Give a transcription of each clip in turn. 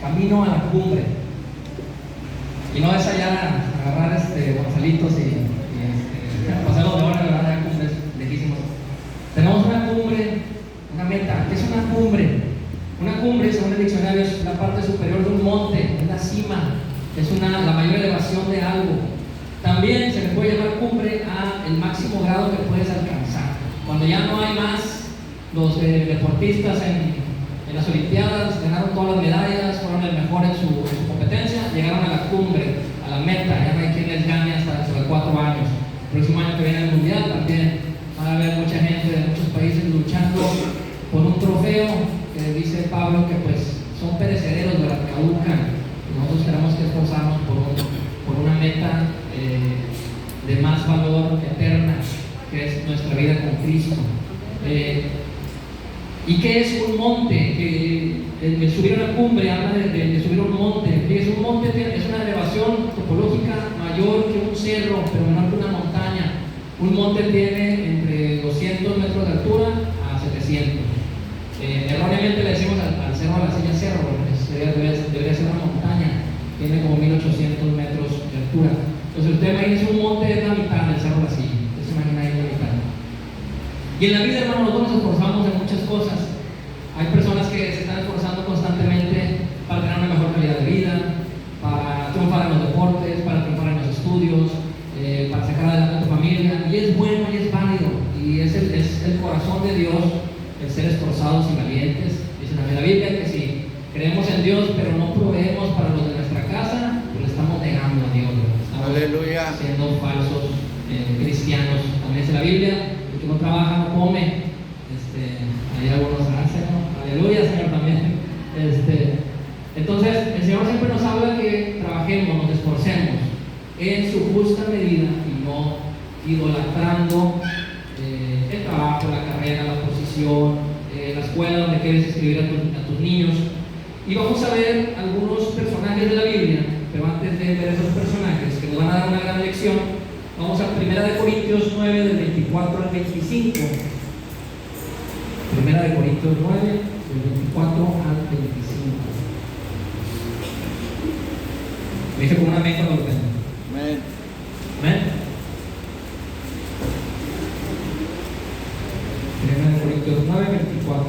camino a la cumbre. Y no es allá agarrar gonzalitos y pasarlos de hora, ¿verdad? Ya cumbres lejísimos. Tenemos una cumbre, una meta. ¿Qué es una cumbre? Una cumbre, según el diccionario, es la parte superior de un monte, es la cima, es la mayor elevación de algo. También se le puede llamar cumbre a el máximo grado que puedes alcanzar. Cuando ya no hay más, los deportistas en las Olimpiadas ganaron todas las medallas, fueron el mejor en su competencia, llegaron a la cumbre, a la meta. Ya no hay quien les gane hasta dentro de 4 años. El próximo año que viene el mundial también van a haber mucha gente de muchos países luchando por un trofeo que dice Pablo que pues son perecederos, ¿verdad? Caducan. Nosotros tenemos que esforzarnos por una meta de más valor eterna, que es nuestra vida con Cristo. ¿Y qué es un monte? El subir a una cumbre habla de subir a un monte. ¿Qué es un monte? Es una elevación topológica mayor que un cerro, pero menor que una montaña. Un monte tiene entre 200 metros de altura a 700. Erróneamente le decimos al cerro, a la silla cerro, debería ser una montaña. Tiene como 1800 metros de altura. Entonces usted imagina un monte de la mitad del cerro de la silla. Usted se imagina ahí la mitad. Y en la vida, hermano, nosotros nos esforzamos en muchas cosas. Hay personas que se están esforzando constantemente para tener una mejor calidad de vida, para triunfar en los deportes, para triunfar en los estudios, para sacar adelante a tu familia. Y es bueno y es válido. Y es el corazón de Dios el ser esforzados y valientes. Dice en la Biblia que si creemos en Dios, pero no proveemos para los de nuestra casa, pues le estamos negando a Dios. Estamos Aleluya. siendo falsos cristianos. También dice la Biblia. Que no trabaja, no come. Ahí algunos hacen, ¿no? Aleluya, Señor, también. Entonces, el Señor siempre nos habla que trabajemos, nos esforcemos en su justa medida y no idolatrando el trabajo, la carrera, la posición, la escuela donde quieres escribir a tus niños. Y vamos a ver algunos personajes de la Biblia, pero antes de ver esos personajes que nos van a dar una gran lección, vamos a 1 Corintios 9, del 24 al 25. 1 Corintios 9, del 24 al 25. Me dice con una amén cuando lo tengo. Amén. Amén. 1 Corintios 9, 24.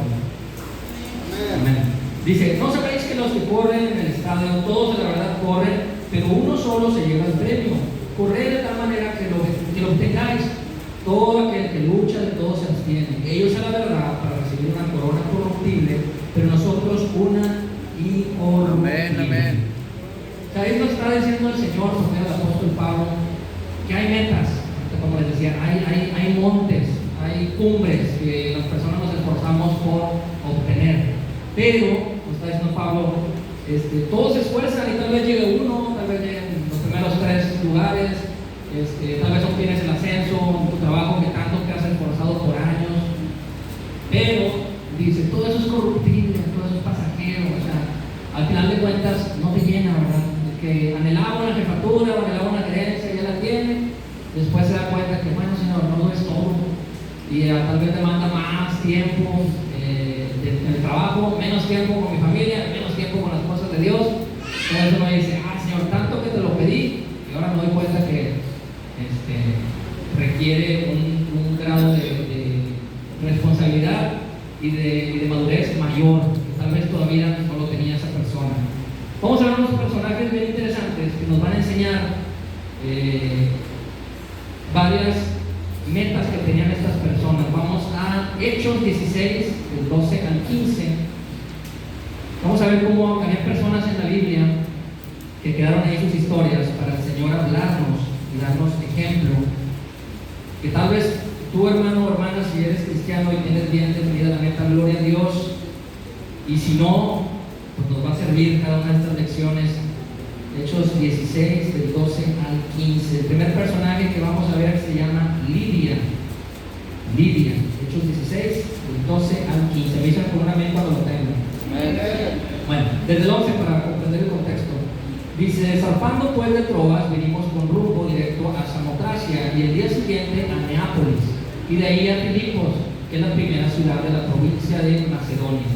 Amén. Dice: ¿no sabéis que los que corren en el estadio, todos de la verdad corren, pero uno solo se lleva el premio? Corred de tal manera que lo obtengáis. Todo aquel que lucha, de todo se abstiene. Ellos a la verdad para recibir una corona corruptible, pero nosotros una incorruptible. Amén, amén. O sea, ahí nos está diciendo el Señor, por medio del apóstol Pablo, que hay metas, como les decía, hay montes, hay cumbres que las personas nos esforzamos por obtener. Pero, como está diciendo Pablo, todos se esfuerzan y tal vez llegue uno, tal vez lleguen los primeros 3 lugares, tal vez obtienes el ascenso en tu trabajo que tanto te has esforzado por años. Pero dice, todo eso es corruptible, todo eso es pasajero. O sea, al final de cuentas no te llena, ¿verdad? El que anhelaba una jefatura o anhelaba una gerencia, ya la tiene. Después se da cuenta que, bueno, Señor, no es todo. Y tal vez demanda más tiempo en el trabajo, menos tiempo con mi familia, menos tiempo con las cosas de Dios. Por eso me dice: Señor, tanto que te lo pedí, y ahora me doy cuenta que requiere un grado de responsabilidad y de madurez mayor, que tal vez todavía no lo tenía esa persona. Vamos a ver unos personajes bien interesantes que nos van a enseñar varias metas que tenían estas personas. Vamos a Hechos 16, del 12 al 15. Vamos a ver cómo había personas en la Biblia que quedaron ahí sus historias para el Señor hablarnos y darnos ejemplo. Que tal vez tú, hermano o hermana, si eres cristiano y tienes bien definida la meta, gloria a Dios. Y si no, pues nos va a servir cada una de estas lecciones. Hechos 16, del 12 al 15. El primer personaje que vamos a ver se llama Lidia. Lidia. Hechos 16, del 12 al 15. Me dicen con una amén cuando lo tengan. Bueno, desde el 11 para comprender el contexto. Dice: zarpando pues de Troas, venimos con rumbo directo a Samotracia y el día siguiente a Neápolis, y de ahí a Filipos, que es la primera ciudad de la provincia de Macedonia,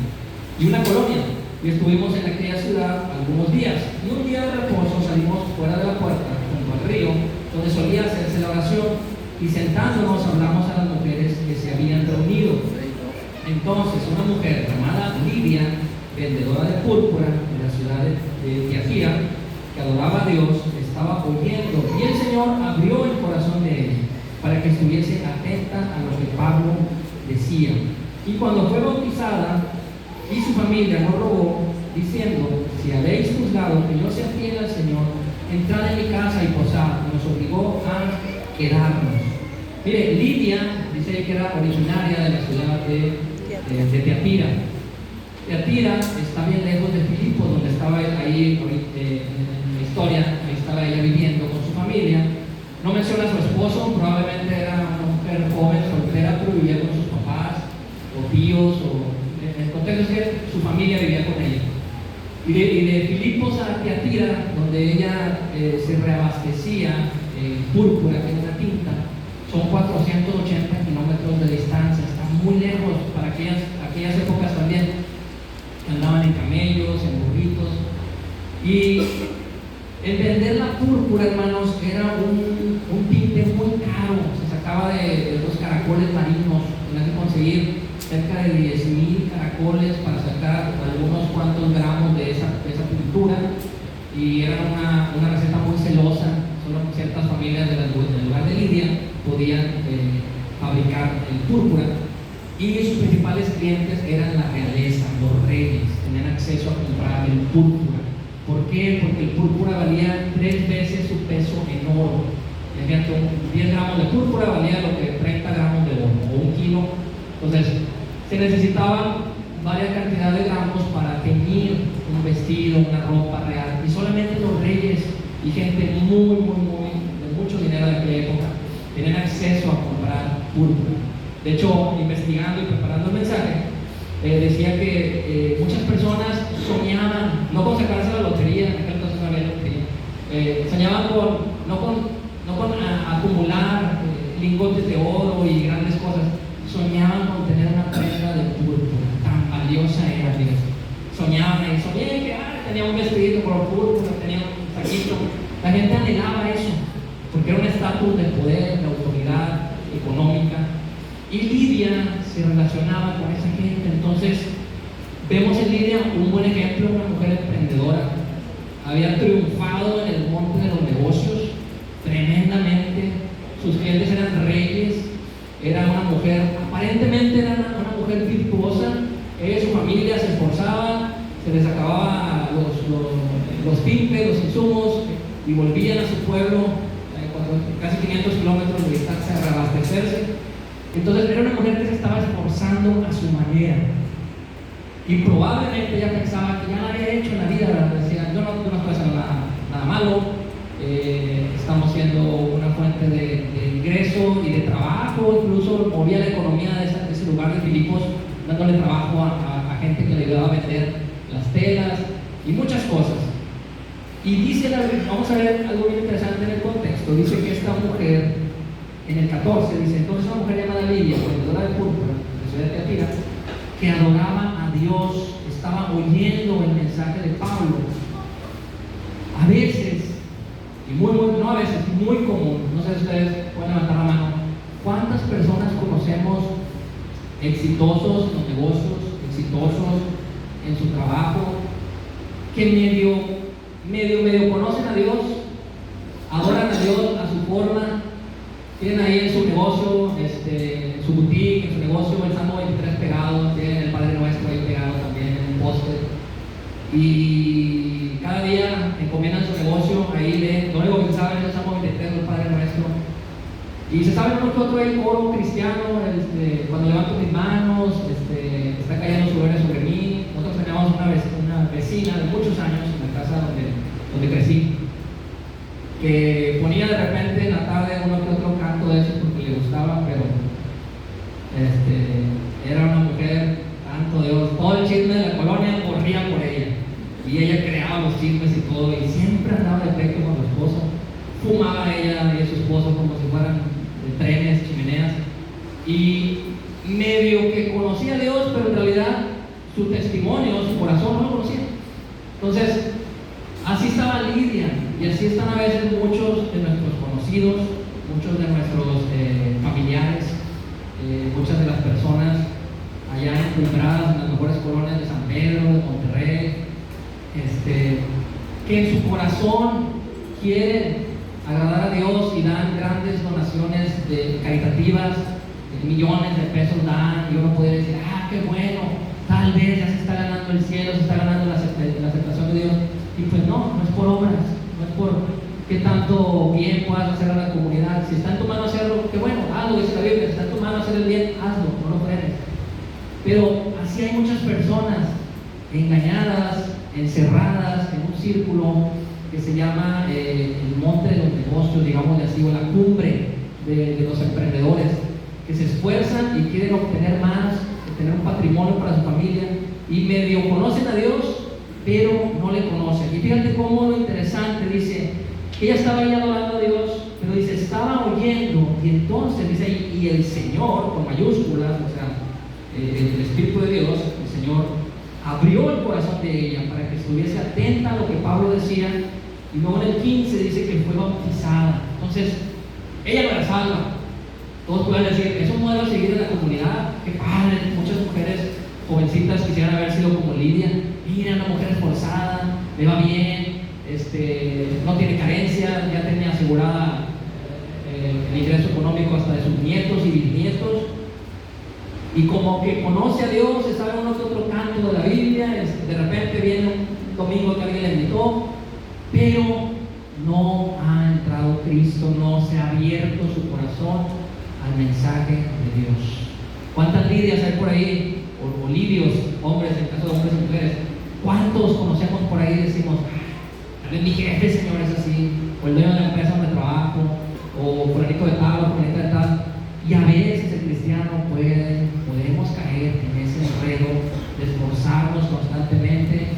y una colonia. y estuvimos en aquella ciudad algunos días. Y un día de reposo salimos fuera de la puerta, junto al río, donde solía hacerse la oración, y sentándonos hablamos a las mujeres que se habían reunido. Entonces una mujer llamada Lidia, vendedora de púrpura de la ciudad de Tiatira, que adoraba a Dios, estaba oyendo, y el Señor abrió el corazón de ella para que estuviese atenta a lo que Pablo decía. Y cuando fue bautizada y su familia nos rogó, diciendo: si habéis juzgado que yo sea fiel al Señor, entrad en mi casa y posad. Nos obligó a quedarnos. Mire, Lidia dice que era originaria de la ciudad de Tiatira. Tiatira está bien lejos de Filipos, donde estaba ahí en la historia, ahí estaba ella viviendo con su familia. No menciona a su esposo, probablemente era una mujer joven, soltera, pero vivía con sus papás, o tíos, o el contexto es que su familia vivía con ella. Y de Filipos a Tiatira, donde ella se reabastecía púrpura, que es una tinta, son 480 kilómetros de distancia, está muy lejos para aquellas épocas también. Andaban en camellos, en burritos, y el vender la púrpura, hermanos, era un tinte muy caro. Se sacaba de los caracoles marinos, tenía que conseguir cerca de 10,000 caracoles para sacar algunos cuantos gramos de esa pintura, y era una receta muy celosa. Solo ciertas familias del lugar de Lidia podían fabricar el púrpura, y sus principales clientes eran la realeza, los reyes, tenían acceso a comprar el púrpura. ¿Por qué? Porque el púrpura valía 3 veces su peso en oro. Fíjate, 10 gramos de púrpura valía lo que 30 gramos de oro, o 1 kilo. Entonces, se necesitaban varias cantidades de gramos para teñir un vestido, una ropa real, y solamente los reyes y gente de mucho dinero de aquella época tenían acceso a comprar púrpura. De hecho, investigando y preparando el mensaje, decía que muchas personas soñaban, no con sacarse la lotería, en aquel entonces no había lotería, soñaban no con acumular lingotes de oro y grandes cosas, soñaban con tener una prenda de púrpura. Tan valiosa era, Dios. Soñaban y soñé que tenía un vestidito por púrpura, tenía un saquito. La gente anhelaba eso, porque era un estatus de poder, de autoridad económica. Y Lidia se relacionaba con esa gente. Entonces, vemos en Lidia un buen ejemplo, una mujer emprendedora. Había triunfado en el monte de los negocios tremendamente. Sus clientes eran reyes. Era una mujer, aparentemente era una mujer virtuosa. Ella y su familia se esforzaban, se les acababa los tintes, los insumos, y volvían a su pueblo, casi 500 kilómetros de distancia, a reabastecerse. Entonces era una mujer que se estaba esforzando a su manera, y probablemente ella pensaba que ya lo había hecho en la vida, ¿verdad? Decía: yo no estoy haciendo nada malo, estamos siendo una fuente de ingreso y de trabajo. Incluso movía la economía de ese lugar de Filipos, dándole trabajo a gente que le ayudaba a vender las telas y muchas cosas. Y dice vamos a ver algo bien interesante en el contexto. Dice que esta mujer, en el 14, dice: entonces una mujer llamada Lidia, vendedora de púrpura de la ciudad de Tiatira, que adoraba a Dios, estaba oyendo el mensaje de Pablo. A veces, y muy común, no sé si ustedes pueden levantar la mano, ¿cuántas personas conocemos exitosos en los negocios, exitosos en su trabajo, que medio conocen a Dios, adoran a Dios a su forma, tienen ahí en su negocio, en su boutique, en su negocio, el Salmo 23 pegado, tienen el Padre Nuestro ahí pegado también en un póster, y cada día encomiendan su negocio, ahí leen, lo único que saben es el Salmo 23 del Padre Nuestro, y se sabe uno que otro ahí coro cristiano, cuando levanto mis manos, está cayendo su gloria sobre mí. Nosotros teníamos una vecina de muchos años en la casa donde crecí, que ponía de repente en la tarde uno que otro canto de esos porque le gustaba, pero era una mujer, santo Dios, todo el chisme de la colonia corría por ella, y ella creaba los chismes y todo, y siempre andaba de pleito con su esposo. Fumaba ella y su esposo como si fueran trenes, chimeneas, y medio que conocía a Dios, pero en realidad su testimonio, su corazón no lo conocía. Entonces, así estaba Lidia, y así están a veces muchos de nuestros conocidos, muchos de nuestros familiares, muchas de las personas allá encumbradas en las mejores colonias de San Pedro, de Monterrey, que en su corazón quieren agradar a Dios y dan grandes donaciones caritativas, millones de pesos dan, y uno puede decir, qué bueno, tal vez ya se está ganando el cielo, se está ganando la aceptación de Dios. Y pues no es por obras, no es por qué tanto bien puedas hacer a la comunidad. Si está en tu mano hacerlo, qué bueno, hazlo, dice la Biblia. Si está en tu mano hacer el bien, hazlo, no lo frenes. Pero así hay muchas personas engañadas, encerradas en un círculo que se llama el monte de los negocios, digamos así, o la cumbre de los emprendedores, que se esfuerzan y quieren obtener más, tener un patrimonio para su familia, y medio conocen a Dios, pero no le conocen. Y fíjate cómo lo interesante, dice, que ella estaba ahí adorando a Dios, pero dice, estaba oyendo, y entonces dice, y el Señor, con mayúsculas, o sea, el Espíritu de Dios, el Señor, abrió el corazón de ella para que estuviese atenta a lo que Pablo decía, y luego en el 15 dice que fue bautizada. Entonces, ella no era salva. Todos pueden decir, es un modelo a seguir en la comunidad, qué padre, muchas mujeres jovencitas quisieran haber sido como Lidia. Mira, una mujer esforzada, le va bien, no tiene carencia, ya tiene asegurada el ingreso económico hasta de sus nietos y bisnietos, y como que conoce a Dios, se sabe uno que otro canto de la Biblia, de repente viene un domingo que alguien le invitó, pero no ha entrado Cristo, no se ha abierto su corazón al mensaje de Dios. ¿Cuántas Lidias hay por ahí? O lidios, hombres, en caso de hombres y mujeres. ¿Cuántos conocemos por ahí y decimos, tal vez mi jefe, señor, es así, o el dueño de la empresa donde trabajo, o fulanito de tal, o fulanita de tal? Y a veces el cristiano podemos caer en ese enredo de esforzarnos constantemente,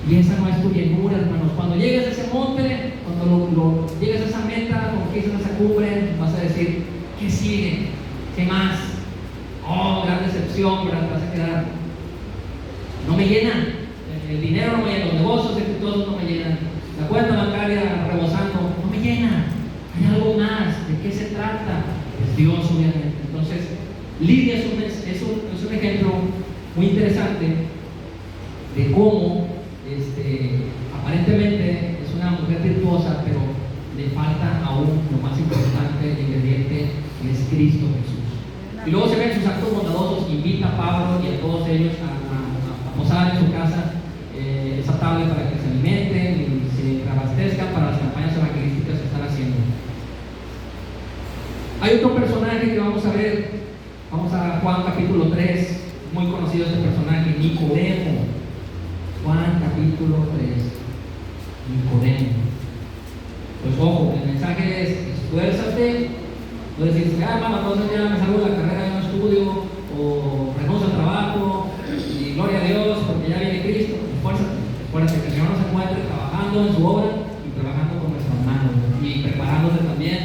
y esa no es tu llenura, hermanos. Cuando llegues a ese monte, cuando llegues a esa meta, conquistas esa cumbre, vas a decir, ¿qué sigue? ¿Qué más? Oh, gran decepción, ¿verdad? Te vas a quedar. No me llenan, el dinero no me llena, los negocios exitosos no me llenan, la cuenta bancaria rebosando, no me llena. Hay algo más. ¿De qué se trata? Es Dios, obviamente. Entonces, Lidia es un ejemplo muy interesante de cómo aparentemente es una mujer virtuosa, pero le falta aún lo más importante, el ingrediente, que es Cristo Jesús. Y luego se ven sus actos bondadosos, invita a Pablo y a todos ellos a posar en su casa esa tabla para que se alimenten y se abastezcan para las campañas evangelísticas que están haciendo. Hay otro personaje que vamos a ver, vamos a Juan capítulo 3, muy conocido este personaje, Nicodemo. Juan capítulo 3, Nicodemo. Pues ojo, el mensaje es, esfuérzate, no decir, mamá, entonces ya me salgo de la carrera, ya no estudio, o renuncio al trabajo, y gloria a Dios, porque ya viene Cristo. Esfuérzate, que el Señor nos encuentre trabajando en su obra y trabajando con nuestras manos, y preparándose también,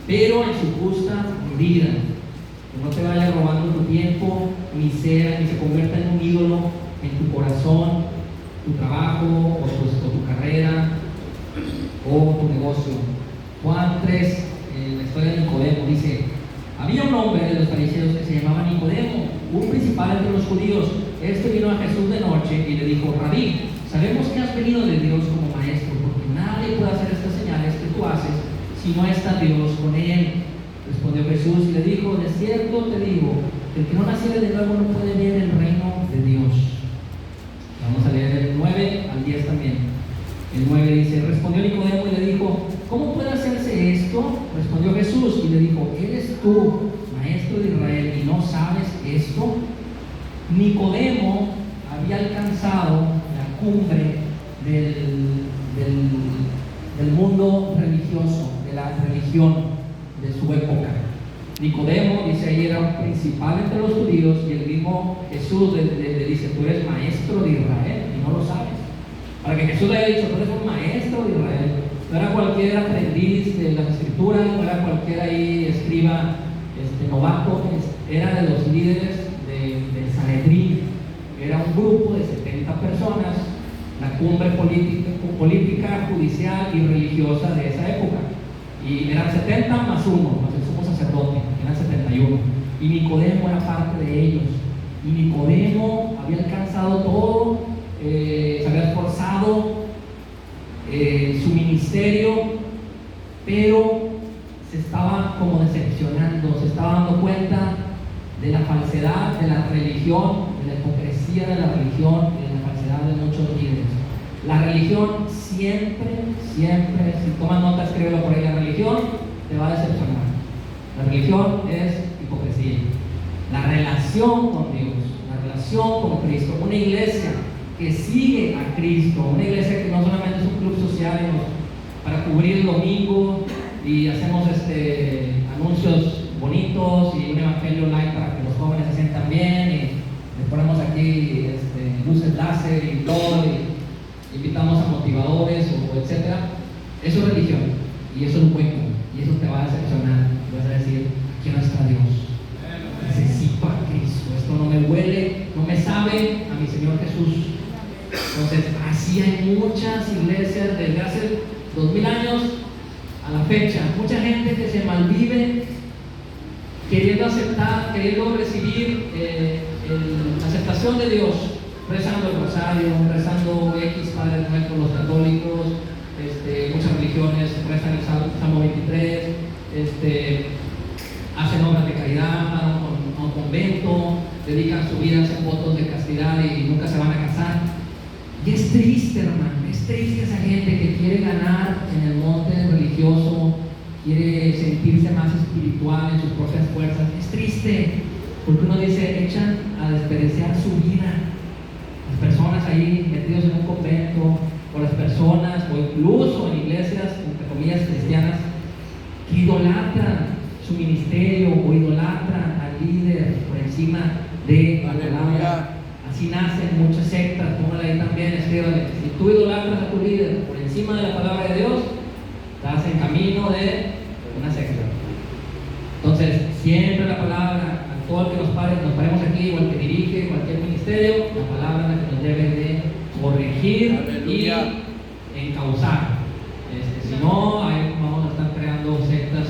pero en su justa medida, que no te vaya robando tu tiempo, ni se convierta en un ídolo en tu corazón, tu trabajo, o tu carrera, o tu negocio. Juan 3, la historia de Nicodemo, dice, había un hombre de los fariseos que se llamaba Nicodemo, un principal entre los judíos. Este vino a Jesús de noche y le dijo, Rabí, sabemos que has venido de Dios como maestro, porque nadie puede hacer estas señales que tú haces si no está Dios con él. Respondió Jesús y le dijo, de cierto te digo, que el que no naciere de nuevo no puede ver el reino de Dios. Vamos a leer el 9 al 10 también. El 9 dice, respondió Nicodemo y le dijo, ¿cómo puede hacerse esto? Respondió Jesús y le dijo, ¿eres tú, maestro de Israel, y no sabes esto? Nicodemo había alcanzado la cumbre del mundo religioso, de la religión de su época. Nicodemo, dice ahí, era un principal entre los judíos, y el mismo Jesús le dice, tú eres maestro de Israel y no lo sabes. Para que Jesús le haya dicho, tú eres un maestro de Israel, no era cualquier aprendiz de las escrituras, no era cualquier ahí escriba novato, era de los líderes del Sanedrín, era un grupo de 70 personas, la cumbre política, judicial y religiosa de esa época. Y eran 70 más uno, más el sumo sacerdote, eran 71. Y Nicodemo era parte de ellos. Y Nicodemo había alcanzado todo, se había esforzado su ministerio, pero se estaba como decepcionando, se estaba dando cuenta de la falsedad de la religión, de la hipocresía de la religión y de la falsedad de muchos líderes. La religión siempre, si tomas nota, escríbelo por ahí, la religión te va a decepcionar. La religión es hipocresía. La relación con Dios, la relación con Cristo, una iglesia que sigue a Cristo, una iglesia que no solamente es un club social para cubrir el domingo y hacemos anuncios bonitos y un evangelio light para que los jóvenes se sientan bien y les ponemos aquí luces láser y todo y invitamos a motivadores o etcétera. Eso es religión y eso es un hueco y eso te va a decepcionar. Vas a decir, aquí no está Dios, necesito a Cristo, esto no me huele, no me sabe a mi Señor Jesús. Entonces así hay muchas iglesias desde hace 2000 años a la fecha, mucha gente que se malvive queriendo aceptar, queriendo recibir la aceptación de Dios, rezando el rosario, rezando X Padre Nuestro, los católicos, muchas religiones rezan el Salmo 23, hacen obras de caridad, van a un convento, dedican su vida a hacer votos de castidad y nunca se van a casar. Y es triste, hermano, es triste esa gente que quiere ganar en el monte religioso, quiere sentirse más espiritual en sus propias fuerzas. Es triste, porque uno dice, echan a desperdiciar su vida. Las personas ahí metidos en un convento, o las personas, o incluso en iglesias, entre comillas, cristianas, que idolatran su ministerio, o idolatran al líder por encima de la palabra. Así nacen muchas sectas, póngale ahí también, escríbale. Si tú idolatras a tu líder por encima de la palabra de Dios, estás en camino de una secta. Entonces, siempre la palabra, a todo el que nos paremos aquí, o el que dirige cualquier ministerio, la palabra es la que nos debe de corregir. Aleluya. Y encauzar. Si no, ahí vamos a estar creando sectas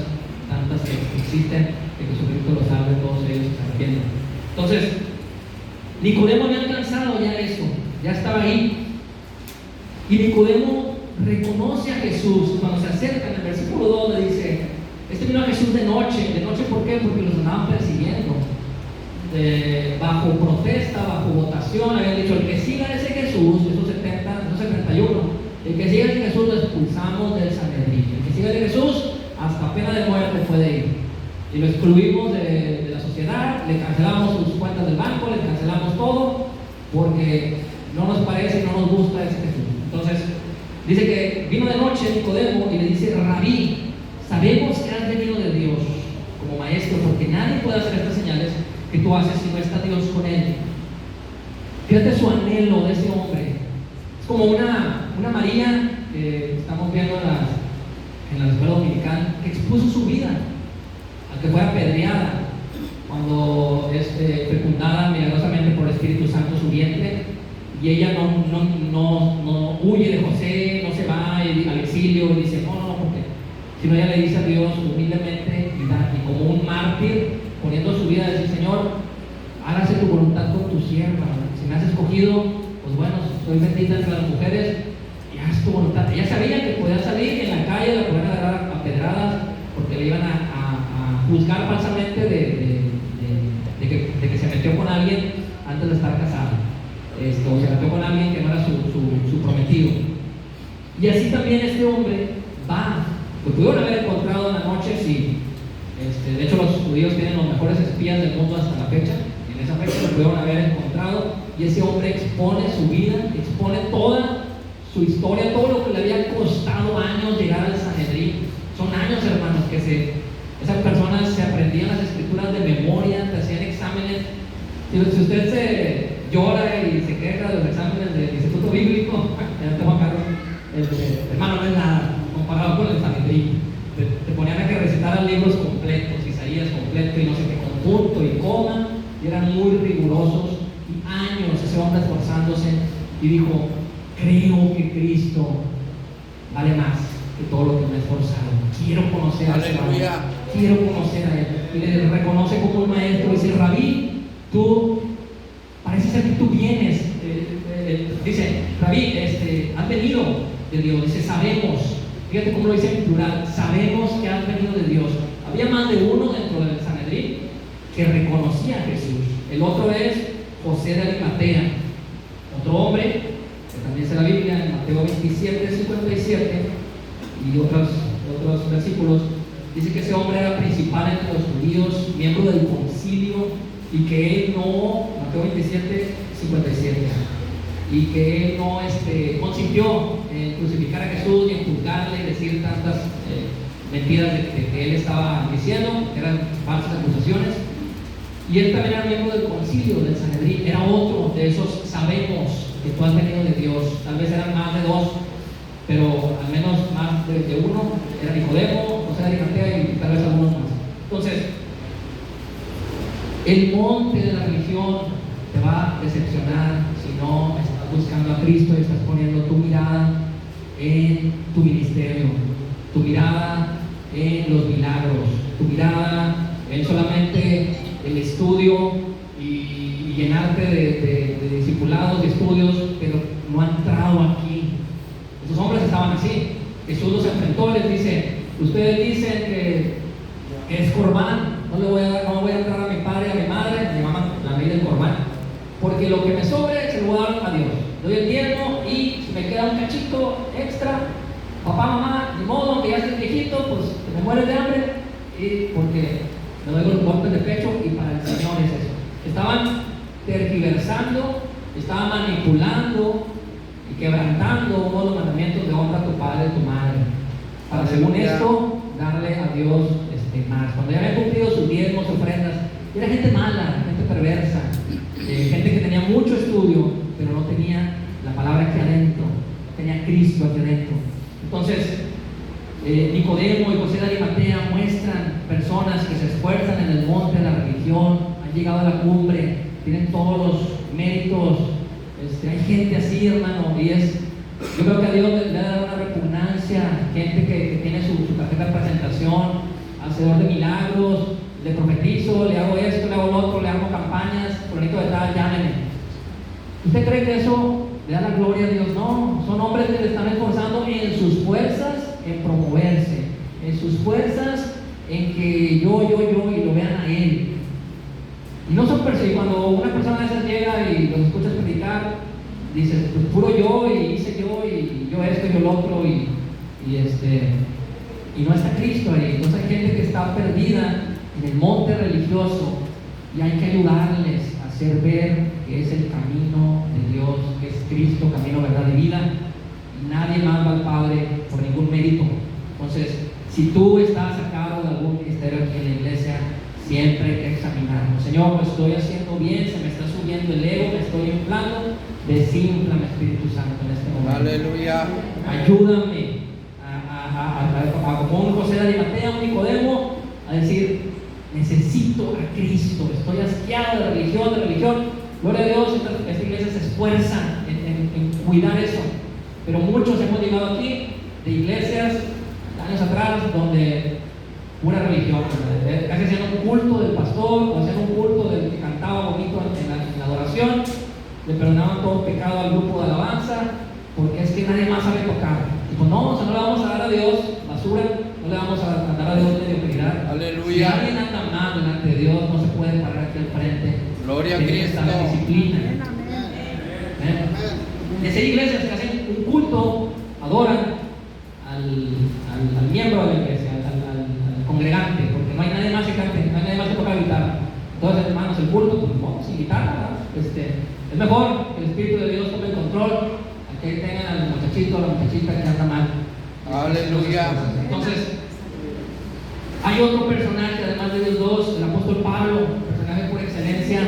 tantas que existen, que Jesucristo los salve, todos ellos se arrepienten. Entonces, Nicodemo había alcanzado ya eso, ya estaba ahí. Y Nicodemo reconoce a Jesús cuando se acerca. En el versículo 2 le dice, vino a Jesús de noche. ¿De noche por qué? Porque los andaban persiguiendo. Bajo protesta, bajo votación, habían dicho, el que siga a ese Jesús, esos 71, el que siga a ese Jesús lo expulsamos del Sanedrín. El que siga a ese Jesús, hasta pena de muerte puede ir. Y lo excluimos de la sociedad, le cancelamos sus cuentas del banco, le cancelamos todo, porque no nos parece y no nos gusta ese Jesús. Entonces, dice que vino de noche Nicodemo y le dice, Rabí, sabemos que has venido de Dios como maestro, porque nadie puede hacer estas señales que tú haces si no está Dios con él. Fíjate su anhelo de ese hombre. Es como una María que estamos viendo en la escuela dominical, que expuso su vida a que fuera apedreada cuando es fecundada milagrosamente por el Espíritu Santo su vientre, y ella no huye de José, no se va al exilio y dice no, porque sino ella le dice a Dios humildemente y como un mártir, poniendo su vida, decir, Señor, hágase tu voluntad con tu sierva. Si me has escogido, pues bueno, soy bendita entre las mujeres y haz tu voluntad. Ella sabía que podía salir en la calle, la podían agarrar a pedradas porque le iban a juzgar falsamente de que se metió con alguien antes de estar casada, o se metió con alguien que no era su prometido. Y así también este hombre va. Lo pudieron haber encontrado en la noche, sí. De hecho, los judíos tienen los mejores espías del mundo hasta la fecha. Y en esa fecha lo pudieron haber encontrado. Y ese hombre expone su vida, expone toda su historia, todo lo que le había costado años llegar al Sanedrín. Son años, hermanos, que esas personas se aprendían las escrituras de memoria, te hacían exámenes. Si usted se llora y se queja de los exámenes del Instituto Bíblico, Juan Carlos, hermano, no es nada comparado con el Sanedrín. Te ponían a que recitaran libros completos, Isaías completo y no sé qué, con punto y coma, y eran muy rigurosos. Y años ese hombre hombre esforzándose y dijo: creo que Cristo vale más que todo lo que me he esforzado. Quiero conocer a Él. Quiero conocer a Él. Y le reconoce como un maestro. Dice: Rabí, tú parece ser que tú vienes. Dice: Rabí, has venido de Dios. Dice: sabemos. Fíjate cómo lo dice en plural: sabemos que has venido de Dios. Había más de uno dentro del Sanedrín que reconocía a Jesús. El otro es José de Arimatea, otro hombre que también dice la Biblia en Mateo 27, 57 y otros versículos. Dice que ese hombre era principal entre los judíos, miembro del concilio, y que él no, Mateo 27, 57, y que él no consintió en crucificar a Jesús ni en juzgarle y decir tantas mentiras de que él estaba diciendo, eran falsas acusaciones. Y él también era miembro del concilio del Sanedrín, era otro de esos sabemos que tú has venido de Dios. Tal vez eran más de dos, pero al menos más de uno. Era Nicodemo, José de Arimatea y tal vez algunos más. Entonces, el monte de la religión te va a decepcionar si no estás buscando a Cristo y estás poniendo tu mirada en tu ministerio, tu mirada en los milagros, tu mirada en solamente el estudio y llenarte de discipulados, de estudios, pero no ha entrado aquí. Esos hombres estaban así. Jesús los enfrentó y les dice: ustedes dicen que es Corbán, no voy a entrar a mi padre y a mi madre, me llaman la ley del Corbán, porque lo que me sobre se lo voy a dar a Dios. Doy el diezmo y si me queda un cachito extra, papá, mamá, ni modo, aunque ya estés viejito, pues que me mueres de hambre, y porque me doy los golpes de pecho, y para el Señor es eso. Estaban tergiversando, estaban manipulando y quebrantando uno de los mandamientos de honra a tu padre y a tu madre, para según esto darle a Dios más. Cuando ya habían cumplido sus diezmos, ofrendas, era gente mala, gente perversa, gente que tenía mucho estudio, pero no tenía la palabra aquí adentro, no tenía Cristo aquí adentro. Entonces, Nicodemo y José de Arimatea muestran personas que se esfuerzan en el monte de la religión, han llegado a la cumbre, tienen todos los méritos. Hay gente así, hermano, y yo creo que a Dios le da una repugnancia, gente que tiene su tarjeta de presentación, hacedor de milagros, le profetizo, le hago esto, le hago lo otro, le hago campañas, fulanito de tal, llámenme. ¿Usted cree que eso le da la gloria a Dios? No, son hombres que le están esforzando en sus fuerzas en promoverse, en sus fuerzas en que yo y lo vean a Él. Y no son personas, cuando una persona de esas llega y los escuchas predicar, dices: pues puro yo, y hice yo, y yo esto y yo lo otro, y no está Cristo ahí. Entonces hay gente que está perdida en el monte religioso y hay que ayudarles a hacer ver que es el camino de Dios, que es Cristo, camino, verdad y vida, y nadie más va al Padre por ningún mérito. Entonces, si tú estás a cargo de algún ministerio aquí en la iglesia, siempre hay que examinarnos. Señor, lo estoy haciendo bien, se me está subiendo el ego, me estoy inflando. Desinflame, Espíritu Santo, en este momento. Aleluya. Ayúdame como un José de Arimatea, un Nicodemo, a decir: necesito a Cristo, estoy asqueado de religión. Gloria a Dios, esta iglesia se esfuerza en cuidar eso. Pero muchos hemos llegado aquí de iglesias años atrás donde pura religión, casi hacían un culto del pastor o hacían un culto del que cantaba bonito en la adoración, le perdonaban todo pecado al grupo de alabanza, porque es que nadie más sabe tocar. Dijo: no, o sea, no le vamos a dar a Dios basura, no le vamos a dar a Dios mediocridad. Aleluya. Si alguien anda mal delante de Dios, no se puede parar aquí al frente. Gloria a Tiene que Cristo. estar en disciplina. De ser iglesias que hacen un culto, adoran al miembro de la iglesia, al congregante, porque no hay nadie más que cante, no hay nadie más que toca guitarra. Entonces, hermanos, el culto, pues no, sin guitarra, es mejor que el Espíritu de Dios tome el control, a que tengan al muchachito o la muchachita que anda mal. Aleluya. Entonces, hay otro personaje, además de ellos dos, el apóstol Pablo, personaje por excelencia,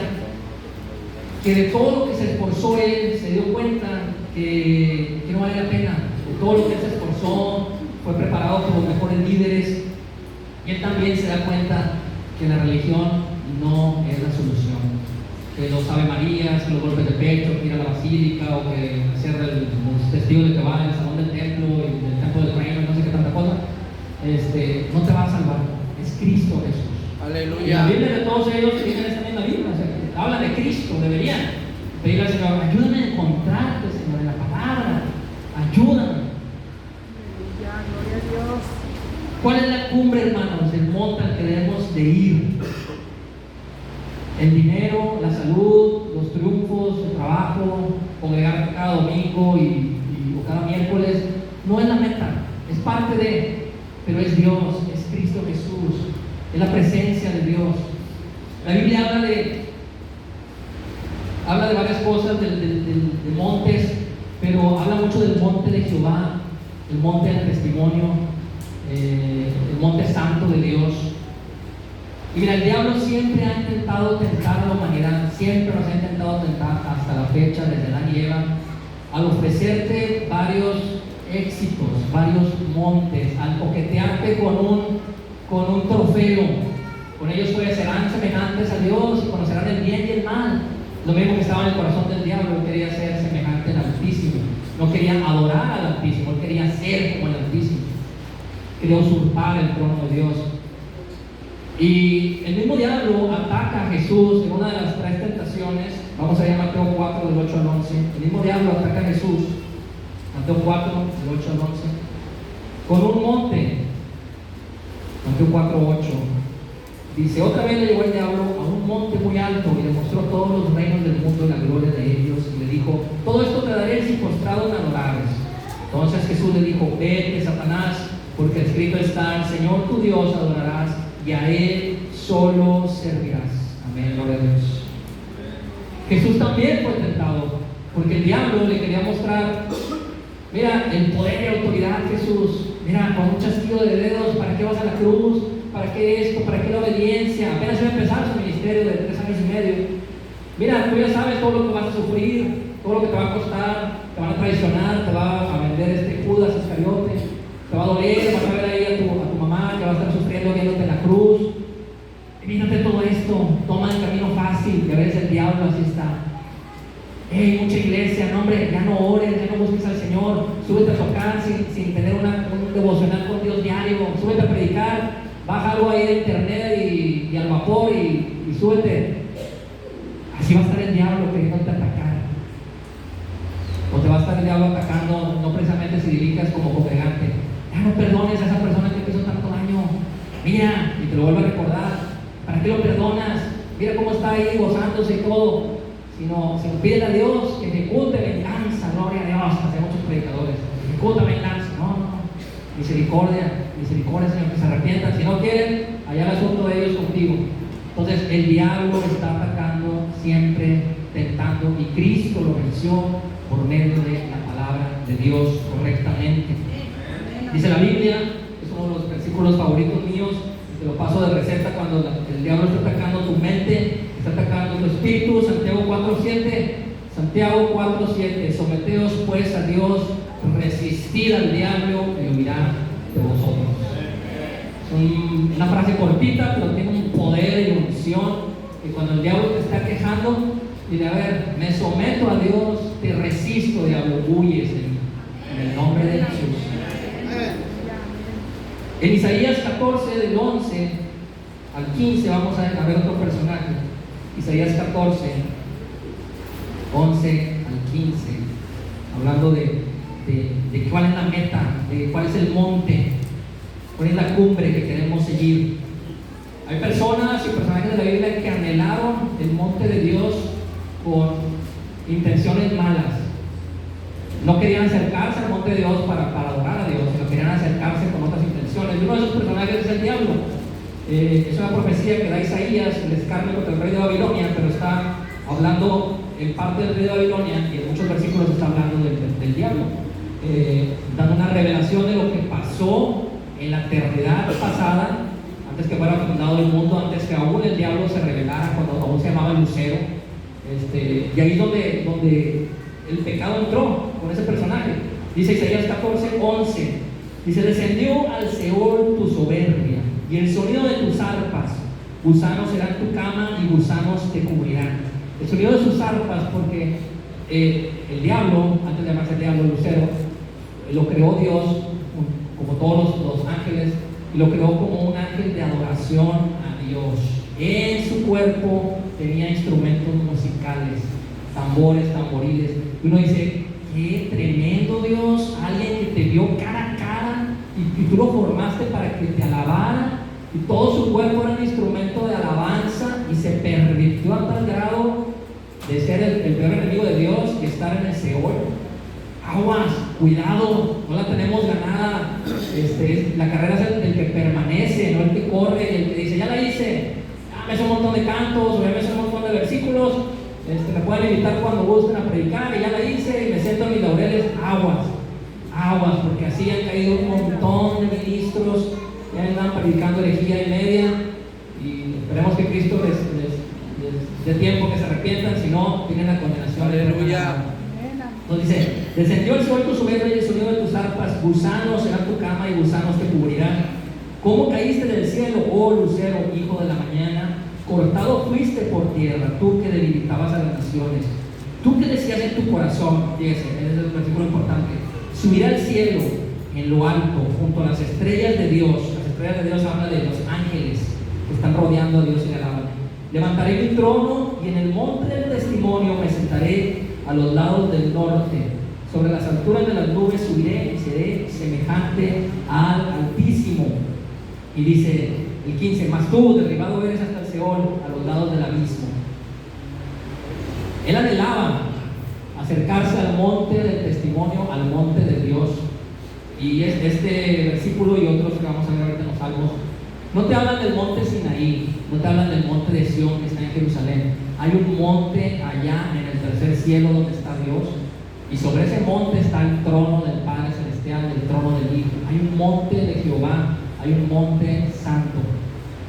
que de todo lo que se esforzó él, se dio cuenta que no vale la pena. De todo lo que él se esforzó, fue preparado por los mejores líderes, y él también se da cuenta que la religión no es la solución. que los Ave Marías, que los golpes de pecho, que ir a la basílica, o que hacer los testigos de que va en el salón del templo y del templo del reino, y no sé qué tanta cosa, no te va a salvar. Es Cristo Jesús. Aleluya. Y la Biblia de todos ellos tienen esta misma Biblia, o sea, que hablan de Cristo, deberían pedirle al Señor, ayúdame a encontrarte, Señor, en la palabra, ayúdame. Gloria a Dios. ¿Cuál es la cumbre, hermanos, del monte al que debemos de ir? El dinero, la salud, los triunfos, el trabajo, congregar cada domingo o cada miércoles, no es la meta, es parte de, pero es Dios, es Cristo Jesús, es la presencia de Dios. La Biblia habla de varias cosas, de montes, pero habla mucho del monte de Jehová, el monte del testimonio, el monte santo de Dios. Y mira, el diablo siempre ha intentado tentar a la humanidad, siempre nos ha intentado tentar hasta la fecha, desde Adán y Eva, al ofrecerte varios éxitos, varios montes, al coquetearte con un trofeo. Con ellos pues serán semejantes a Dios y conocerán el bien y el mal. Lo mismo que estaba en el corazón del diablo, él quería ser semejante al Altísimo, no quería adorar al Altísimo, él quería ser como el Altísimo, quería usurpar el trono de Dios. Y el mismo diablo ataca a Jesús en una de las tres tentaciones. Vamos a ir a Mateo 4, del 8 al 11. El mismo diablo ataca a Jesús, Mateo 4, del 8 al 11, con un monte. Mateo 4, 8. Dice, otra vez le llevó el diablo a un monte muy alto y le mostró todos los reinos del mundo y la gloria de ellos, y le dijo, todo esto te daré si postrado me adorares. Entonces Jesús le dijo, vete, Satanás, porque escrito está, al Señor tu Dios adorarás y a Él solo servirás. Amén, gloria a Dios. Jesús también fue tentado, porque el diablo le quería mostrar, mira, el poder y autoridad de Jesús. Mira, con un chasquido de dedos, ¿para qué vas a la cruz? ¿Para qué esto? ¿Para qué la obediencia? Apenas iba a empezar su ministerio de 3 años y medio. Mira, tú ya sabes todo lo que vas a sufrir, todo lo que te va a costar, te van a traicionar, te va a vender Judas Iscariote, te va a doler, vas a ver ahí a tu mamá que va a estar sufriendo viéndote en la cruz. Imagínate todo esto, toma el camino fácil, que a veces el diablo así está. Mucha iglesia, no hombre, ya no ores, ya no busques al Señor, súbete a tocar sin tener un devocional con Dios diario, súbete a predicar, baja algo ahí de internet y al vapor y súbete. Así va a estar el diablo queriéndote atacar. O te va a estar el diablo atacando, no precisamente si dedicas como congregante. Ya no perdones a esa persona que te hizo tanto daño. Mira, y te lo vuelvo a recordar. ¿Para qué lo perdonas? Mira cómo está ahí gozándose y todo. Sino pídele a Dios que ejecute venganza, gloria a Dios. Hace muchos predicadores. Ejecuta venganza. No. Misericordia, Señor, que se arrepientan. Si no quieren, allá el asunto de ellos contigo. Entonces, el diablo está atacando siempre, tentando, y Cristo lo venció por medio de la palabra de Dios correctamente. Dice la Biblia, es uno de los versículos favoritos míos, te lo paso de receta cuando el diablo está atacando tu mente, está atacando tu espíritu. Santiago 4:7, someteos pues a Dios, resistid al diablo y huirá de vosotros. Es una frase cortita, pero tiene un poder y unción, que cuando el diablo te está quejando, dile, a ver, me someto a Dios, te resisto, diablo, huyes en el nombre de Jesús. En Isaías 14, del 11 al 15, vamos a ver otro personaje. Isaías 14, 11 al 15, hablando de cuál es la meta, de cuál es el monte, cuál es la cumbre que queremos seguir. Hay personas y personajes de la Biblia que anhelaron el monte de Dios con intenciones malas. No querían acercarse al monte de Dios para adorar a Dios, sino querían acercarse con otras intenciones. Y uno de esos personajes es el diablo. Es una profecía que da Isaías, el escarnio contra el rey de Babilonia, pero está hablando en parte del rey de Babilonia, y en muchos versículos está hablando del diablo, dando una revelación de lo que pasó en la eternidad pasada, antes que fuera fundado el mundo, antes que aún el diablo se revelara, cuando aún se llamaba Lucero. Y ahí es donde el pecado entró con ese personaje. Dice Isaías 14:11, dice, descendió al Seol tu soberbia y el sonido de tus arpas, gusanos serán tu cama y gusanos te cubrirán. El sonido de sus arpas, porque el diablo, antes de llamarse diablo, Lucero, lo creó Dios, como todos los ángeles, y lo creó como un ángel de adoración a Dios. En su cuerpo tenía instrumentos musicales, tambores, tamboriles. Y uno dice, qué tremendo Dios, alguien que te vio cara a cara y tú lo formaste para que te alabara, y todo su cuerpo era un instrumento de alabanza, y se pervirtió a tal grado de ser el peor enemigo de Dios que estar en el Seol. Aguas, cuidado, no la tenemos ganada. La carrera es el que permanece, no el que corre, y el que dice, ya la hice, ya me sé un montón de cantos, o ya me sé un montón de versículos, me pueden invitar cuando gusten a predicar, y ya la hice, y me siento en mis laureles. Aguas, porque así han caído un montón de ministros, ya andan predicando herejía y media, y esperemos que Cristo les dé tiempo que se arrepientan, si no, tienen la condenación. Aleluya. Entonces dice, descendió el Seol con su verde y el sonido de tus arpas, gusanos serán tu cama y gusanos te cubrirán. ¿Cómo caíste del cielo, oh lucero, hijo de la mañana? Cortado fuiste por tierra, tú que debilitabas a las naciones. Tú que decías en tu corazón, fíjese, ese es el versículo importante, subiré al cielo en lo alto, junto a las estrellas de Dios. Las estrellas de Dios habla de los ángeles que están rodeando a Dios y le alaban. Levantaré mi trono y en el monte del testimonio me sentaré a los lados del norte. Sobre las alturas de las nubes subiré y seré semejante al Altísimo. Y dice el 15, mas tú derribado eres hasta el Seol, a los lados del abismo. Él anhelaba acercarse al monte del testimonio, al monte de Dios. Y este versículo y otros que vamos a ver ahorita en los Salmos no te hablan del monte Sinaí, no te hablan del monte de Sión que está en Jerusalén. Hay un monte allá en el tercer cielo donde está Dios, y sobre ese monte está el trono del Padre Celestial, el trono del Hijo. Hay un monte de Jehová, hay un monte santo,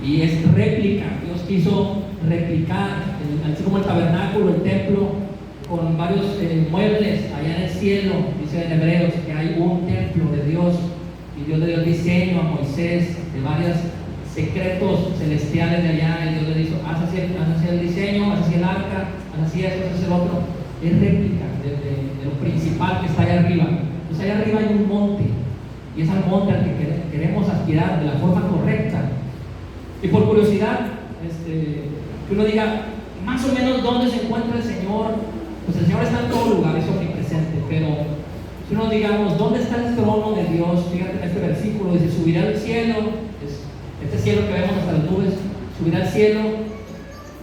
y es réplica. Dios quiso replicar, así como el tabernáculo, el templo, con varios muebles allá en el cielo. Dice en Hebreos que hay un templo de Dios, y Dios le dio el diseño a Moisés de varios secretos celestiales de allá, y Dios le dijo, haz así el diseño, haz así el arca, haz así esto, haz así el otro. Es réplica de lo principal que está allá arriba. Pues allá arriba hay un monte, y es al monte al que queremos aspirar de la forma correcta. Y por curiosidad, que uno diga más o menos dónde se encuentra el Señor. Pues el Señor está en todo lugar, es omnipresente, pero si uno digamos, ¿dónde está el trono de Dios? Fíjate en este versículo, dice, subirá al cielo, este cielo que vemos hasta las nubes, subirá al cielo,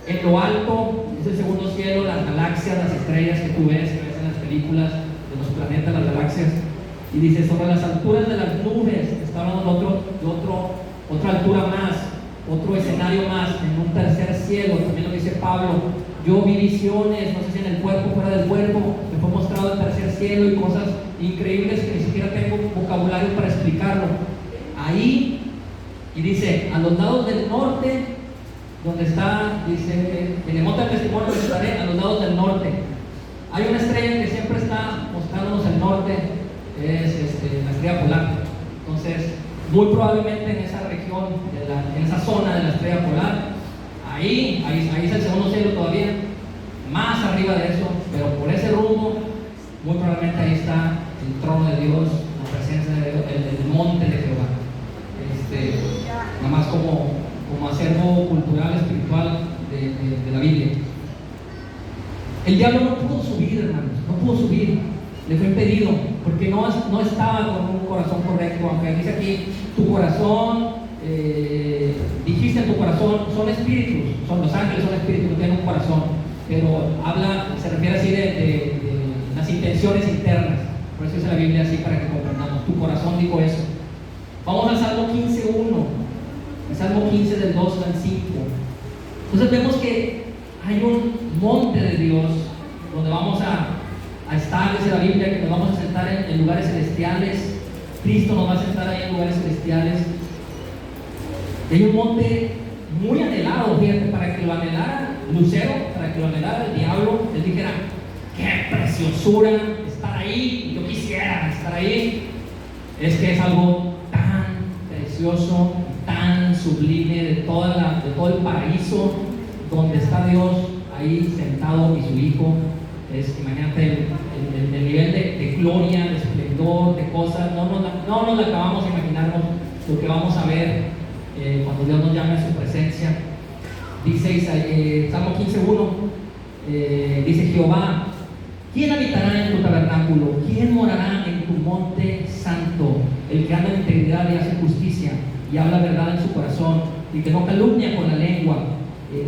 en lo alto, es el segundo cielo, las galaxias, las estrellas que tú ves en las películas de los planetas, las galaxias, y dice, sobre las alturas de las nubes, está hablando de otra altura más, otro escenario más, en un tercer cielo. También lo dice Pablo, yo vi visiones, no sé si en el cuerpo, fuera del cuerpo, me fue mostrado el tercer cielo y cosas increíbles que ni siquiera tengo vocabulario para explicarlo. Ahí, y dice, a los lados del norte, donde está, dice, en el monte del testimonio estaré a los lados del norte. Hay una estrella que siempre está mostrándonos el norte, es la estrella polar. Entonces, muy probablemente en esa región, en esa zona de la estrella polar, ahí es el segundo cielo todavía, más arriba de eso, pero por ese rumbo, muy probablemente ahí está el trono de Dios, la presencia de Dios, el monte de Jehová. Nada más como acervo cultural, espiritual de la Biblia. El diablo no pudo subir, hermanos, no pudo subir, le fue impedido, porque no estaba con un corazón correcto. Aunque dice aquí, tu corazón, dijiste en tu corazón, son espíritus, los ángeles son espíritus, no tienen un corazón, pero se refiere así de las intenciones internas. Por eso dice la Biblia así, para que comprendamos, tu corazón dijo eso. Vamos al Salmo 15:1, el Salmo 15 del 2 al 5. Entonces vemos que hay un monte de Dios donde vamos a estar, dice la Biblia, que nos vamos a sentar en lugares celestiales. Cristo nos va a sentar ahí en lugares celestiales. Y hay un monte muy anhelado, fíjate, para que lo anhelara Lucero, para que lo anhelara el diablo. Él dijera, qué preciosura estar ahí, yo quisiera estar ahí. Es que es algo tan precioso, tan sublime, de todo el paraíso donde está Dios. ahí sentado y su hijo. Imagínate el nivel de gloria, de esplendor, de cosas. No nos la acabamos de imaginarnos lo que vamos a ver cuando Dios nos llame a su presencia. Dice Salmo 15:1, dice Jehová, ¿quién habitará en tu tabernáculo? ¿Quién morará en tu monte santo? El que anda en integridad y hace justicia y habla verdad en su corazón, y que no calumnia con la lengua,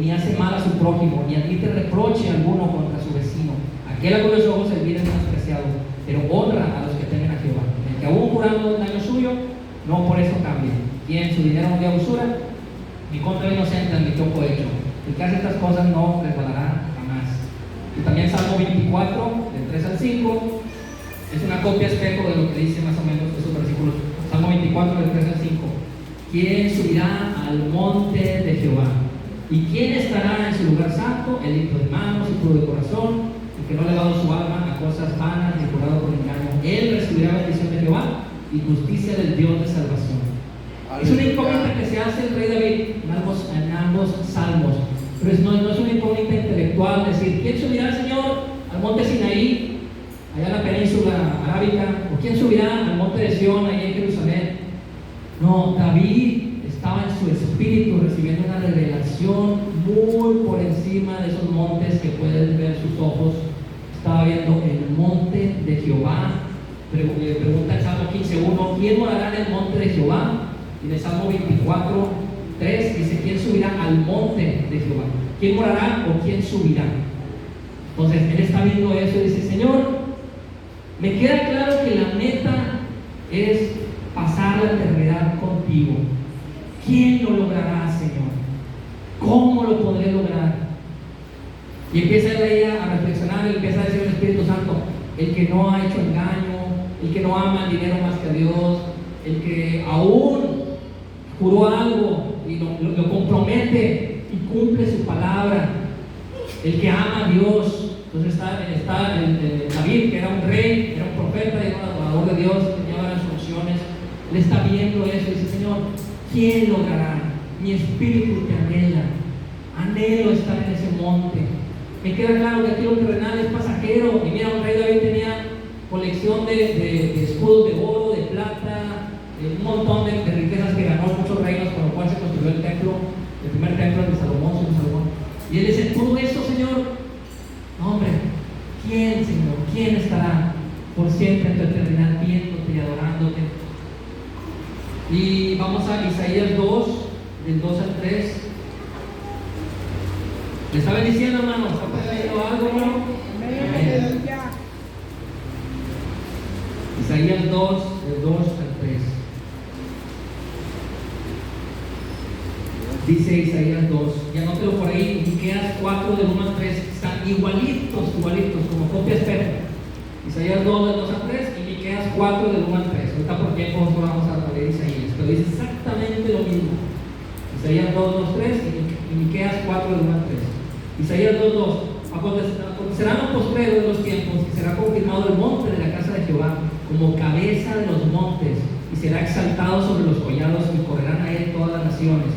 ni hace mal a su prójimo, ni admite reproche alguno contra su vecino. Aquel a cuyos ojos el bien es menospreciado, pero honra a los que temen a Jehová. El que aún jurando el daño suyo, no por eso cambia. Quien su dinero no dio usura, ni contra el inocente admitió cohecho. El que hace estas cosas no resbalará jamás. Y también Salmo 24, del 3 al 5, es una copia espejo de lo que dice más o menos esos versículos. Salmo 24, del 3 al 5. ¿Quién subirá al monte de Jehová? ¿Y quién estará en su lugar santo? El limpio de manos y puro de corazón, el que no ha elevado su alma a cosas vanas ni jurado por engaño. Él recibirá bendición de Jehová y justicia del Dios de salvación. Es una incógnita que se hace el rey David en ambos salmos, pero no es una incógnita intelectual, decir, ¿quién subirá, Señor, al monte Sinaí, allá en la península arábica? ¿O quién subirá al monte de Sión, allá en Jerusalén? No, David estaba en su espíritu recibiendo una revelación muy por encima de esos montes que pueden ver sus ojos. Estaba viendo el monte de Jehová. Pregunta el Salmo 15:1, ¿quién morará en el monte de Jehová? Y en el Salmo 24:3 dice, ¿quién subirá al monte de Jehová? ¿Quién morará o quién subirá? Entonces él está viendo eso y dice, Señor, me queda claro que la meta es pasar la eternidad contigo. ¿Quién lo logrará, Señor? ¿Cómo lo podré lograr? Y empieza ella a reflexionar, y empieza a decir el Espíritu Santo, el que no ha hecho engaño, el que no ama el dinero más que a Dios, el que aún juró algo y lo compromete y cumple su palabra, el que ama a Dios. Entonces está David, que era un rey, era un profeta, era un adorador de Dios, tenía varias funciones. Él está viendo eso y dice, Señor, ¿quién logrará? Mi espíritu te anhelo estar en ese monte. Me queda claro que aquí lo terrenal es pasajero. Y mira, un rey David tenía colección de escudos de oro, de plata, un montón de riquezas que ganó muchos reinos, con lo cual se construyó el templo, el primer templo de Salomón. Y él dice, todo eso, Señor, no, hombre, ¿quién, Señor? ¿Quién estará por siempre en tu eternidad viéndote y adorándote? Y vamos a Isaías 2, del 2 al 3. ¿Le está bendiciendo, hermano? ¿Está leyendo algo, hermano? Amén. Isaías 2, del 2 al 3. Dice Isaías 2, y anótelo por ahí, Miqueas 4, del 1 al 3, están igualitos, como copia espejo. Isaías 2, del 2 al 3, y Miqueas 4, del 1 al 3. Ahorita por tiempo nosotros vamos a leer Isaías, pero dice exactamente lo mismo. Isaías 2, 2, 3 y Miqueas 4, del 1 al 3. Isaías 2, 2, acontecerá lo postrero de los tiempos, y será confirmado el monte de la casa de Jehová como cabeza de los montes, y será exaltado sobre los collados, y correrán a él todas las naciones.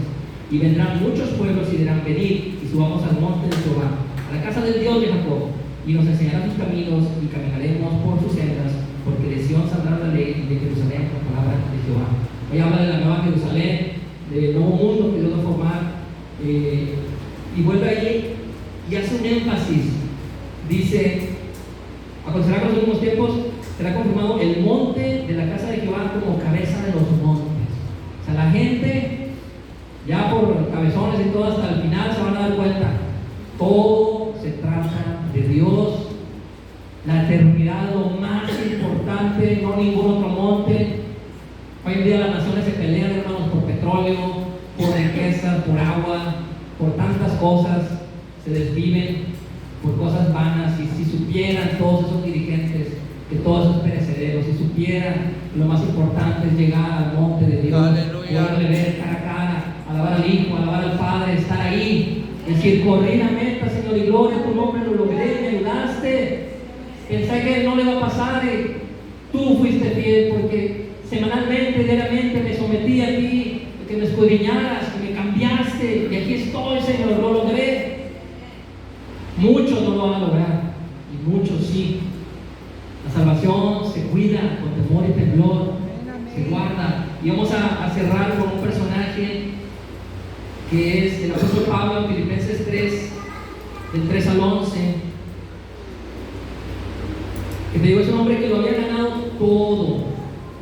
Y vendrán muchos pueblos y dirán, venid y subamos al monte de Jehová, a la casa del Dios de Jacob, y nos enseñará sus caminos, y caminaremos por sus sendas, porque de Sión saldrá la ley, y de Jerusalén la palabra de Jehová. Hoy habla de la nueva Jerusalén, del nuevo mundo que Dios va a formar, y vuelve allí y hace un énfasis. Dice, acontecerá que en los últimos tiempos será confirmado el monte de la casa de Jehová como cabeza de los montes. O sea, la gente, ya por cabezones y todo, hasta el final se van a dar cuenta, todo se trata de Dios. La eternidad, lo más importante, no ningún otro monte. Hoy en día las naciones se pelean, hermanos, por petróleo, por riqueza, por agua, por tantas cosas, se desviven por cosas vanas. Y si supieran todos esos dirigentes que todo eso es perecedero, si supieran que lo más importante es llegar al monte de Dios, poderle ver cara a cara, alabar al Hijo, alabar al Padre, estar ahí, decir, corrí la meta, Señor, y gloria a tu nombre, lo logré, me ayudaste. Pensé que no le va a pasar, y tú fuiste fiel, porque semanalmente, diariamente me sometí a ti, que me escudriñaras, que me cambiaste, y aquí estoy, Señor, lo logré. Muchos no lo van a lograr y muchos sí. La salvación se cuida con temor y temblor, se guarda. Y vamos a cerrar con un personaje que es el apóstol Pablo en Filipenses 3, del 3 al 11. Que te digo, es un hombre que lo había ganado todo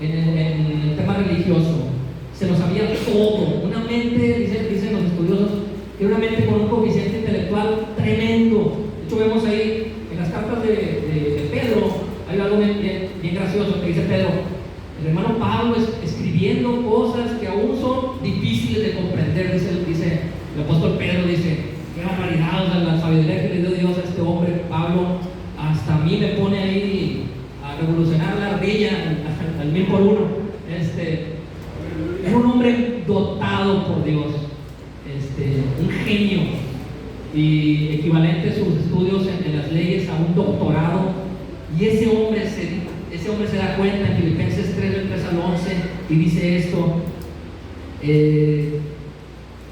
en el tema religioso. Se lo sabía todo. Una mente, dicen los estudiosos, que una mente con un coeficiente intelectual tremendo. De hecho, vemos ahí en las cartas de Pedro, hay algo bien gracioso que dice Pedro. El hermano Pablo escribiendo cosas que aún son difíciles de comprender, dice el apóstol Pedro, dice, qué barbaridad, o sea, la sabiduría que le dio Dios a este hombre, Pablo, hasta a mí me pone ahí a revolucionar la ardilla al 1000 por 1. Era un hombre dotado por Dios, un genio, y equivalente a sus estudios en las leyes a un doctorado. Y ese hombre se da cuenta en Filipenses 3, del 3 al 11, y dice esto.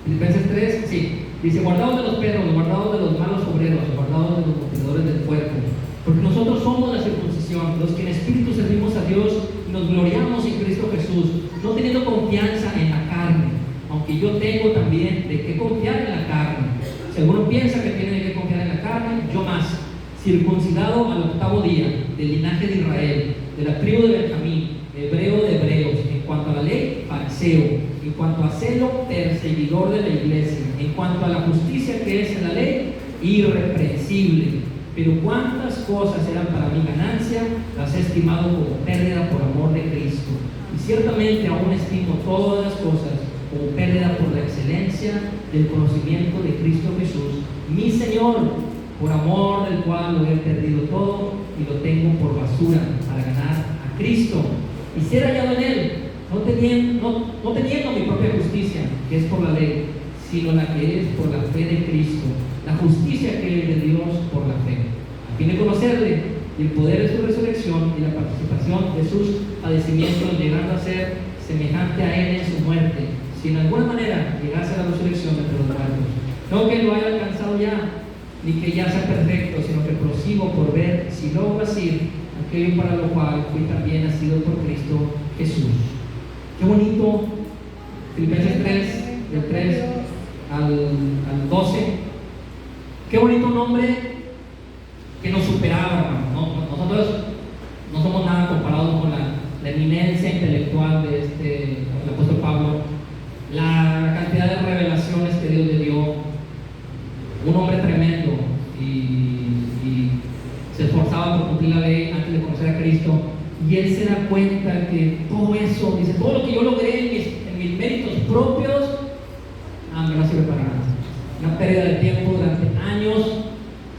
Filipenses 3, sí, dice: guardaos de los perros, guardaos de los malos obreros, guardaos de los motivadores del cuerpo, porque nosotros somos la circuncisión, los que en espíritu servimos a Dios y nos gloriamos en Cristo Jesús, no teniendo confianza en la carne, aunque yo tengo también de qué confiar en la carne. Si alguno piensa que tiene de qué confiar en la carne, yo más, circuncidado al 8º día, del linaje de Israel, de la tribu de Benjamín, hebreo de hebreos, en cuanto a la ley, fariseo, en cuanto a celo, perseguidor de la iglesia, en cuanto a la justicia que es en la ley, irreprensible. Pero cuántas cosas eran para mi ganancia, las he estimado como pérdida por amor de Cristo. Y ciertamente aún estimo todas las cosas como pérdida por la excelencia del conocimiento de Cristo Jesús, mi Señor, por amor del cual lo he perdido todo y lo tengo por basura para ganar a Cristo y ser hallado en Él, no teniendo mi propia justicia, que es por la ley, sino la que es por la fe de Cristo, la justicia que es de Dios por la fe, a fin de conocerle y el poder de su resurrección y la participación de sus padecimientos, llegando a ser semejante a Él en su muerte, si en alguna manera llegase a la resurrección entre los muertos. No que lo haya alcanzado ya, ni que ya sea perfecto, sino que prosigo por ver si logro así aquello para lo cual fui también nacido por Cristo Jesús. Qué bonito. Filipenses 3, del 3 al 12. Qué bonito nombre que nos superaba, hermano. Nosotros no somos nada comparados con la eminencia intelectual de el apóstol Pablo, la cantidad de revelaciones que Dios le dio. Un hombre tremendo y se esforzaba por cumplir la ley antes de conocer a Cristo, y él se da cuenta que todo eso, dice, todo lo que yo logré en mis méritos propios, no sirve para nada. Una pérdida de tiempo durante años.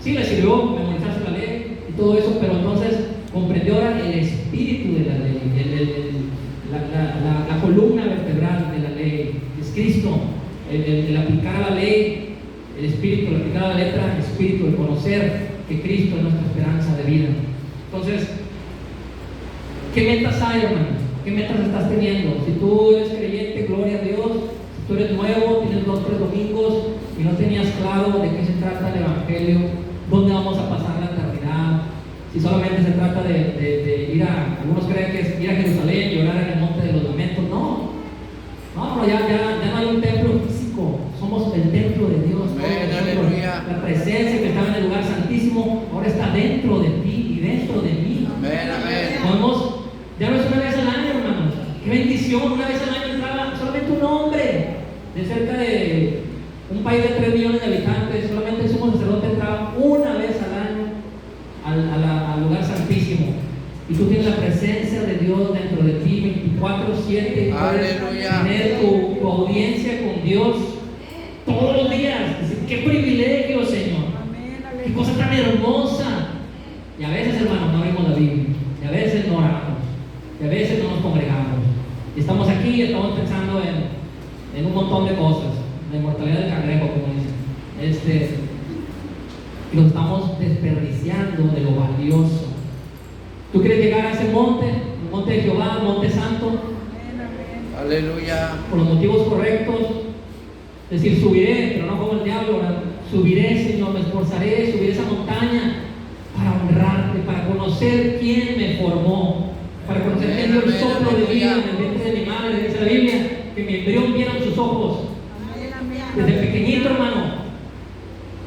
Sí le sirvió memorizarse la ley y todo eso, pero entonces comprendió ahora el espíritu de la ley, la columna vertebral de la ley es Cristo, el aplicar a la ley. El espíritu, la aplicada a la letra, el espíritu, el conocer que Cristo es nuestra esperanza de vida. Entonces, ¿qué metas hay, hermano? ¿Qué metas estás teniendo? Si tú eres creyente, gloria a Dios. Si tú eres nuevo, tienes 2 o 3 domingos y no tenías claro de qué se trata el Evangelio, dónde vamos a pasar la eternidad, si solamente se trata de ir algunos creen que es ir a Jerusalén y orar en el monte de los lamentos. No, ya no hay un templo físico, somos el templo de Dios. La presencia que estaba en el lugar santísimo ahora está dentro de ti y dentro de mí. Podemos, ya no es una vez al año, hermanos. Qué bendición, una vez al año entraba solamente un hombre de cerca de un país de 3 millones de habitantes, solamente el sumo sacerdote entraba una vez al año al lugar santísimo. Y tú tienes la presencia de Dios dentro de ti 24/7 y puedes tener tu audiencia con Dios todos los días. Qué privilegio, Señor. Qué cosa tan hermosa. Y a veces, hermanos, no abrimos la Biblia, y a veces no oramos, y a veces no nos congregamos, y estamos aquí y estamos pensando en un montón de cosas, la inmortalidad del cangrejo, como dicen, y lo estamos desperdiciando de lo valioso. ¿Tú quieres llegar a ese monte, el monte de Jehová, el monte santo? Aleluya. Por los motivos correctos. Es decir, subiré, pero no como el diablo, subiré, Señor, me esforzaré, subiré esa montaña para honrarte, para conocer quién me formó, para conocer quién dio el soplo de vida en el vientre de mi madre. Dice la Biblia que mi embrión vieron sus ojos. Desde pequeñito, hermano.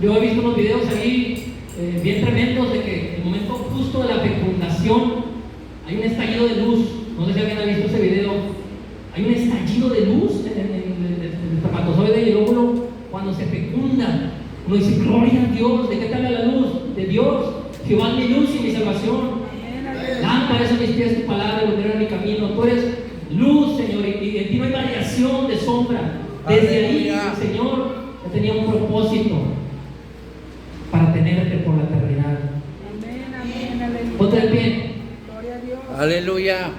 Yo he visto unos videos ahí bien tremendos de que en el momento justo de la fecundación hay un estallido de luz. No sé si alguien ha visto ese video. Hay un estallido de luz en el espermatozoide y el óvulo cuando se fecunda. Uno dice, gloria a Dios. ¿De qué te habla la luz? De Dios. Jehová es mi luz y mi salvación. Lámpara es a mis pies tu palabra, lumbrera en mi camino. Tú eres luz, Señor, y en ti no hay variación de sombra. Desde ahí el Señor tenía un propósito para tenerte por la eternidad. Amén, amén, aleluya. Ponte de pie. Gloria a Dios. Aleluya.